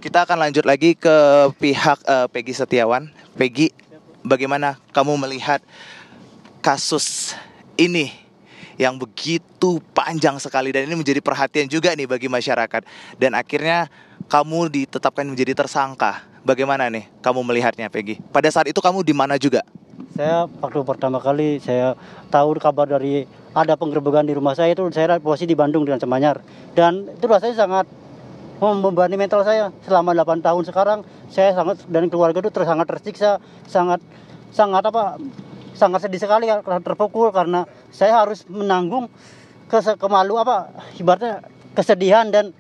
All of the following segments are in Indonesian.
Kita akan lanjut lagi ke pihak Peggy Setiawan. Peggy, bagaimana kamu melihat kasus ini yang begitu panjang sekali dan ini menjadi perhatian juga nih bagi masyarakat, dan akhirnya kamu ditetapkan menjadi tersangka. Bagaimana nih kamu melihatnya, Peggy? Pada saat itu kamu di mana juga? Saya waktu pertama kali saya tahu kabar dari ada penggerebekan di rumah saya itu, saya posisi di Bandung dengan Semanyar, dan itu rasanya sangat membebani mental saya selama 8 tahun. Sekarang saya sangat dan keluarga itu sangat tersiksa, sangat sedih sekali karena terpukul, karena saya harus menanggung ibaratnya kesedihan dan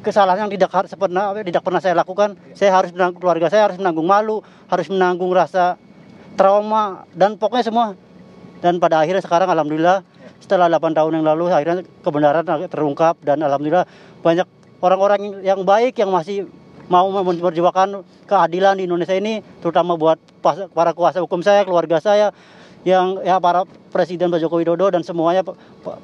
kesalahan yang tidak pernah saya lakukan. Saya harus menanggung, keluarga saya harus menanggung malu, harus menanggung rasa trauma dan pokoknya semua. Dan pada akhirnya sekarang alhamdulillah setelah 8 tahun yang lalu akhirnya kebenaran terungkap, dan alhamdulillah banyak orang-orang yang baik yang masih mau memperjuangkan keadilan di Indonesia ini, terutama buat para kuasa hukum saya, keluarga saya, yang para Presiden Pak Joko Widodo dan semuanya,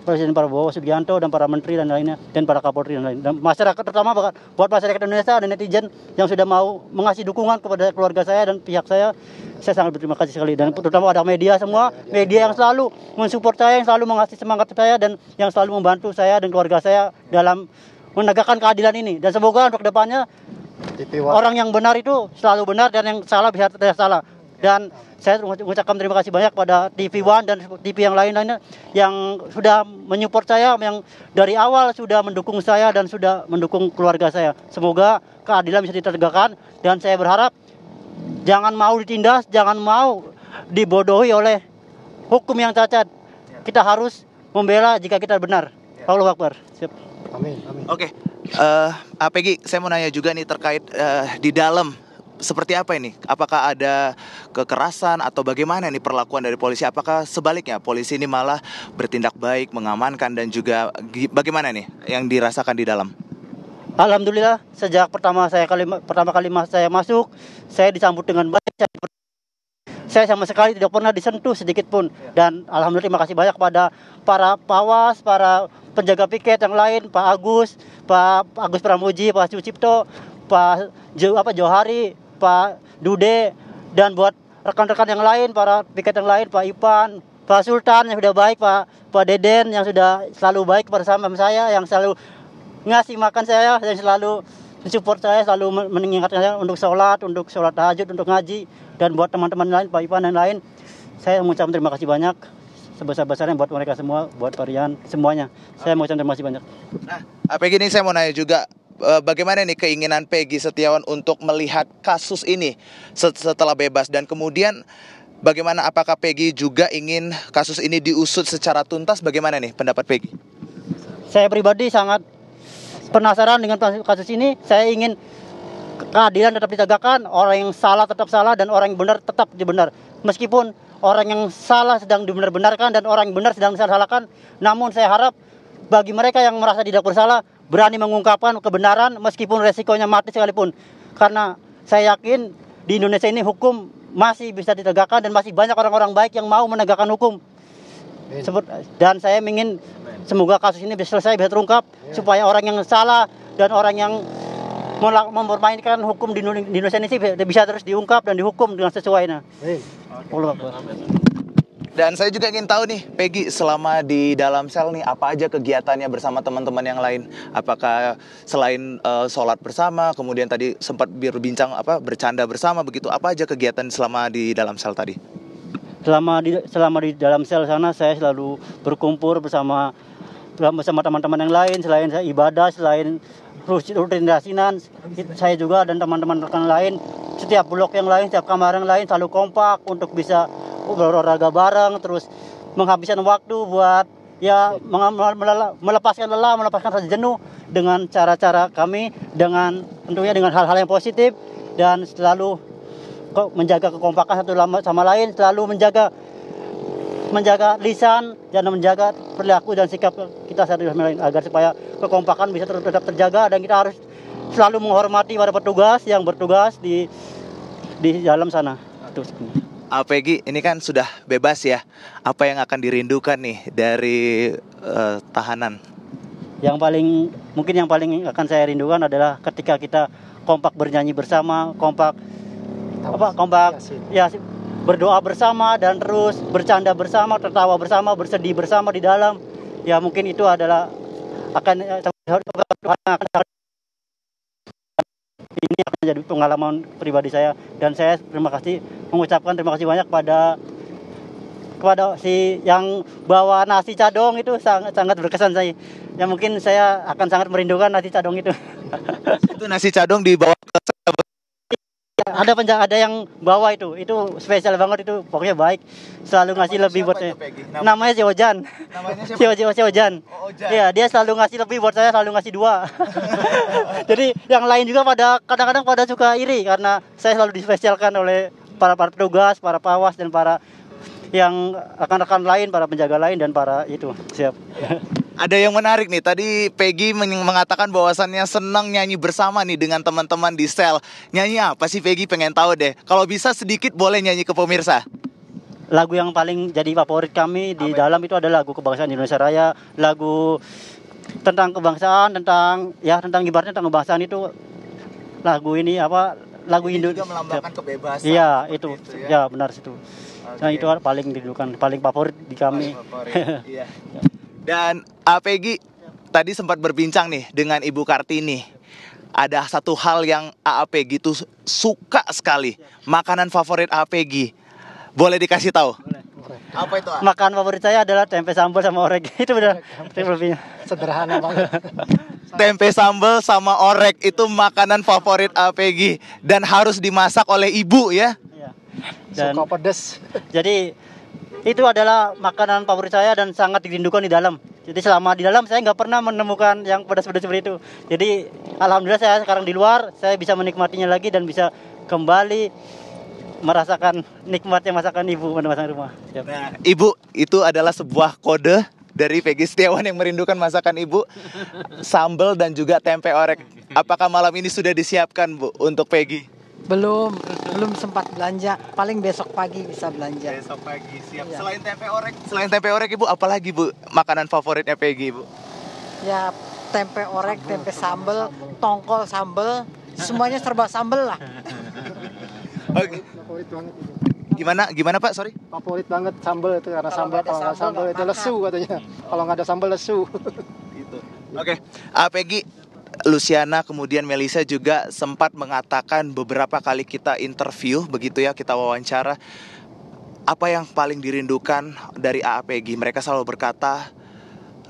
Presiden Prabowo Subianto dan para menteri dan lainnya, dan para Kapolri dan lainnya, dan masyarakat, terutama buat masyarakat Indonesia dan netizen yang sudah mau mengasih dukungan kepada keluarga saya dan pihak saya sangat berterima kasih sekali. Dan terutama ada media, semua media yang selalu mensupport saya, yang selalu mengasih semangat saya, dan yang selalu membantu saya dan keluarga saya dalam menegakkan keadilan ini. Dan semoga untuk depannya orang yang benar itu selalu benar dan yang salah bisa tidak salah. Dan saya mengucapkan terima kasih banyak pada TV One dan TV yang lainnya yang sudah menyupport saya, yang dari awal sudah mendukung saya dan sudah mendukung keluarga saya. Semoga keadilan bisa ditegakkan, dan saya berharap jangan mau ditindas, jangan mau dibodohi oleh hukum yang cacat. Kita harus membela jika kita benar. Allahu Akbar. Siap. Amin. Oke, Peggy, saya mau nanya juga nih terkait di dalam seperti apa ini? Apakah ada kekerasan atau bagaimana nih perlakuan dari polisi? Apakah sebaliknya polisi ini malah bertindak baik, mengamankan, dan juga bagaimana nih yang dirasakan di dalam? Alhamdulillah, sejak pertama kali saya masuk, saya disambut dengan baik. Saya sama sekali tidak pernah disentuh sedikit pun. Dan alhamdulillah terima kasih banyak kepada para pawas, para penjaga piket yang lain, Pak Agus Pramuji, Pak Sucipto, Pak Johari, Pak Dude, dan buat rekan-rekan yang lain, para piket yang lain, Pak Ipan, Pak Sultan yang sudah baik, Pak Deden yang sudah selalu baik kepada saya, yang selalu ngasih makan saya, dan selalu mensupport saya, selalu mengingatkan saya untuk sholat tahajud, untuk ngaji. Dan buat teman-teman lain, Pak Ipan dan lain, saya mengucapkan terima kasih banyak sebesar-besarnya buat mereka semua, buat Varian semuanya. Saya mengucapkan terima kasih banyak. Nah, Peggy, ini saya mau nanya juga, bagaimana nih keinginan Peggy Setiawan untuk melihat kasus ini setelah bebas, dan kemudian bagaimana, apakah Peggy juga ingin kasus ini diusut secara tuntas? Bagaimana nih pendapat Peggy? Saya pribadi sangat penasaran dengan kasus ini. Saya ingin keadilan tetap ditegakkan, orang yang salah tetap salah, dan orang yang benar tetap benar. Meskipun orang yang salah sedang dibenar-benarkan dan orang yang benar sedang disalahkan, namun saya harap bagi mereka yang merasa tidak bersalah, berani mengungkapkan kebenaran meskipun resikonya mati sekalipun. Karena saya yakin di Indonesia ini hukum masih bisa ditegakkan dan masih banyak orang-orang baik yang mau menegakkan hukum. Dan saya ingin semoga kasus ini bisa selesai, bisa terungkap, supaya orang yang salah dan orang yang mempermainkan hukum di Indonesia ini bisa terus diungkap dan dihukum dengan sesuainya. Dan saya juga ingin tahu nih, Peggy, selama di dalam sel nih, apa aja kegiatannya bersama teman-teman yang lain? Apakah selain sholat bersama, kemudian tadi sempat berbincang bercanda bersama begitu, apa aja kegiatan selama di dalam sel tadi? Selama di dalam sel sana, saya selalu berkumpul bersama teman-teman yang lain. Selain saya ibadah, selain rutin yasinan, saya juga dan teman-teman rekan lain, setiap blok yang lain, setiap kamar yang lain selalu kompak untuk bisa berolahraga bareng, terus menghabiskan waktu buat melepaskan lelah, melepaskan rasa jenuh dengan cara-cara kami, dengan tentunya dengan hal-hal yang positif, dan selalu menjaga kekompakan satu sama lain, selalu menjaga lisan dan menjaga perilaku dan sikap kita satu sama lain, agar supaya kekompakan bisa tetap terjaga, dan kita harus selalu menghormati para petugas yang bertugas di dalam sana. Peggy, ini kan sudah bebas ya. Apa yang akan dirindukan nih dari tahanan? Mungkin yang paling akan saya rindukan adalah ketika kita kompak bernyanyi bersama, kompak ya berdoa bersama dan terus bercanda bersama, tertawa bersama, bersedih bersama di dalam. Ya mungkin itu adalah ini akan jadi pengalaman pribadi saya, dan saya mengucapkan terima kasih banyak kepada si yang bawa nasi cadong itu, sangat berkesan saya. Ya mungkin saya akan sangat merindukan nasi cadong itu. Itu nasi cadong dibawa ke Ada yang bawa itu spesial banget, itu pokoknya baik, selalu ngasih lebih buat saya. Namanya si Ojan. Namanya siapa? Si Ojan. Oh, Ojan. Iya, dia selalu ngasih lebih buat saya, selalu ngasih 2. Jadi yang lain juga kadang-kadang pada suka iri karena saya selalu dispesialkan oleh para petugas, para pawas, dan para yang rekan-rekan lain, para penjaga lain, dan para itu. Siap. Ada yang menarik nih, tadi Peggy mengatakan bahwasannya senang nyanyi bersama nih dengan teman-teman di sel. Nyanyi apa sih Peggy? Pengen tahu deh. Kalau bisa sedikit boleh nyanyi ke pemirsa. Lagu yang paling jadi favorit kami di dalam itu adalah lagu Kebangsaan Indonesia Raya, lagu tentang kebangsaan, tentang ibaratnya tentang kebangsaan itu. Lagu ini lagu Indonesia juga melambangkan kebebasan. Iya, itu. Ya? Ya, benar itu. Okay. Nah, itu paling dirindukan, paling favorit di kami. Iya. Dan Peggy tadi sempat berbincang nih dengan Ibu Kartini. Ada satu hal yang Peggy itu suka sekali. Makanan favorit Peggy. Boleh dikasih tahu? Boleh. Apa itu? Makanan favorit saya adalah tempe sambal sama orek. Itu benar. Sederhana banget. Tempe sambal sama orek itu makanan favorit Peggy dan harus dimasak oleh ibu ya. Iya. Dan Suka pedas. jadi itu adalah makanan favorit saya dan sangat dirindukan di dalam. Jadi selama di dalam saya nggak pernah menemukan yang pedas-pedas seperti itu. Jadi alhamdulillah saya sekarang di luar, saya bisa menikmatinya lagi dan bisa kembali merasakan nikmatnya masakan ibu pada masakan rumah. Siap. Nah, ibu, itu adalah sebuah kode dari Peggy Setiawan yang merindukan masakan ibu, sambal dan juga tempe orek. Apakah malam ini sudah disiapkan, Bu, untuk Peggy? Belum sempat belanja. Paling besok pagi bisa belanja. Besok pagi siap. Iya. Selain tempe orek Ibu, apalagi Bu makanan favoritnya Peggy, Bu? Ya tempe orek, tempe sambal, tongkol sambal, semuanya serba sambal lah. Oke. Favorit banget itu. Gimana Pak? Sorry. Favorit banget sambal itu, karena Kalau sambal nggak ada kalau nggak sambal sambal nggak itu makan. lesu katanya. Kalau nggak ada sambal lesu. Gitu. Oke. Peggy, Luciana kemudian Melisa juga sempat mengatakan beberapa kali kita interview begitu ya, kita wawancara, apa yang paling dirindukan dari Peggy. Mereka selalu berkata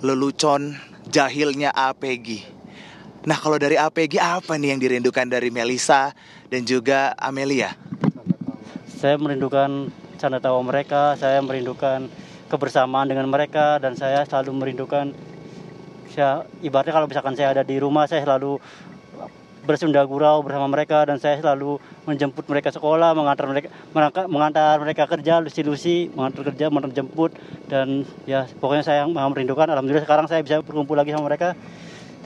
lelucon jahilnya Peggy. Nah, kalau dari Peggy apa nih yang dirindukan dari Melisa dan juga Amelia? Saya merindukan canda tawa mereka, saya merindukan kebersamaan dengan mereka, dan saya selalu merindukan, ibaratnya kalau misalkan saya ada di rumah, saya selalu bersunda gurau bersama mereka, dan saya selalu menjemput mereka sekolah, mengantar mereka kerja, lusi-lusi, mengantar kerja, mengantar jemput, dan ya pokoknya saya yang merindukan. Alhamdulillah sekarang saya bisa berkumpul lagi sama mereka,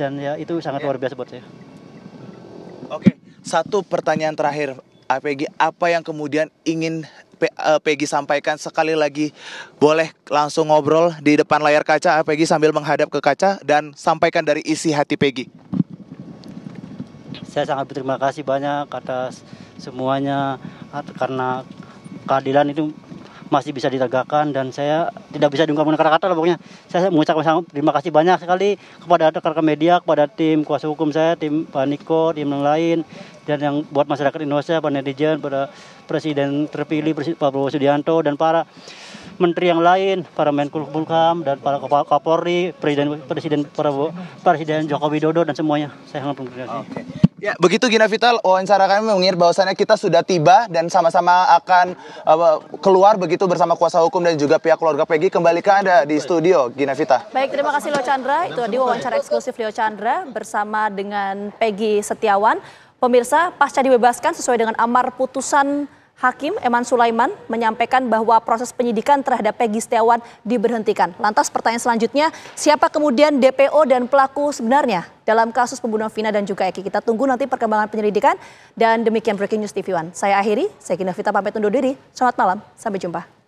dan ya itu sangat luar biasa buat saya. Oke, satu pertanyaan terakhir, Peggy, apa yang kemudian ingin Peggy sampaikan sekali lagi? Boleh langsung ngobrol di depan layar kaca, Peggy, sambil menghadap ke kaca dan sampaikan dari isi hati Peggy. Saya sangat berterima kasih banyak atas semuanya, karena keadilan itu masih bisa ditegakkan, dan saya tidak bisa diungkapkan kata-kata lah pokoknya. Saya mengucapkan terima kasih banyak sekali kepada rekan-rekan media, kepada tim kuasa hukum saya, tim Pak Niko, tim yang lain, dan yang buat masyarakat Indonesia, para netizen, pada Presiden terpilih Pak Prabowo Subianto, dan para menteri yang lain, para Menkumham, dan para Kapolri, Presiden Joko Widodo, dan semuanya. Saya sangat berterima kasih. Oke. Ya, begitu Gina Vital, wawancara kami mengingat bahwasannya kita sudah tiba dan sama-sama akan keluar begitu bersama kuasa hukum dan juga pihak keluarga Peggy. Kembali ke Anda di studio, Gina Vita. Baik, terima kasih Leo Chandra. Itu tadi wawancara eksklusif Leo Chandra bersama dengan Peggy Setiawan. Pemirsa, pasca dibebaskan sesuai dengan amar putusan Hakim Eman Sulaiman menyampaikan bahwa proses penyidikan terhadap Peggy Setiawan diberhentikan. Lantas pertanyaan selanjutnya, siapa kemudian DPO dan pelaku sebenarnya dalam kasus pembunuhan Vina dan juga Eki? Kita tunggu nanti perkembangan penyelidikan, dan demikian Breaking News TV One. Saya akhiri, saya Gina Vita pamit undur diri. Selamat malam, sampai jumpa.